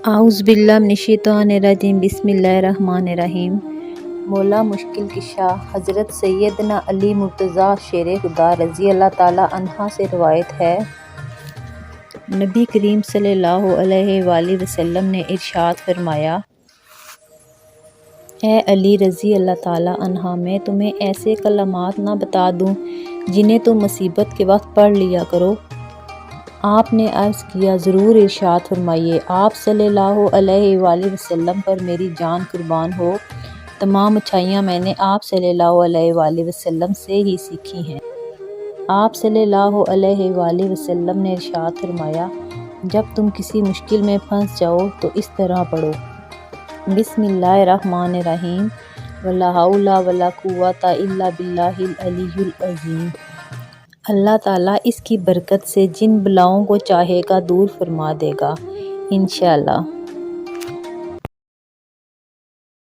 اعوذ باللہ من الشیطان الرجیم بسم اللہ الرحمن الرحیم۔ مولا مشکل کشا حضرت سیدنا علی مرتضیٰ شیر خدا رضی اللہ تعالیٰ عنہ سے روایت ہے، نبی کریم صلی اللہ علیہ وآلہ وسلم نے ارشاد فرمایا، اے علی رضی اللہ تعالیٰ عنہ، میں تمہیں ایسے کلمات نہ بتا دوں جنہیں تم مصیبت کے وقت پڑھ لیا کرو؟ آپ نے عرض کیا، ضرور، ارشاد فرمائیے۔ آپ صلی اللہ علیہ وآلہ وسلم پر میری جان قربان ہو، تمام اچھائیاں میں نے آپ صلی اللہ علیہ وآلہ وسلم سے ہی سیکھی ہیں۔ آپ صلی اللہ علیہ وآلہ وسلم نے ارشاد فرمایا، جب تم کسی مشکل میں پھنس جاؤ تو اس طرح پڑھو، بسم اللہ الرحمن الرحیم، ولا حول ولا قوۃ الا باللہ العلی العظیم۔ اللہ تعالیٰ اس کی برکت سے جن بلاؤں کو چاہے گا دور فرما دے گا، انشاءاللہ۔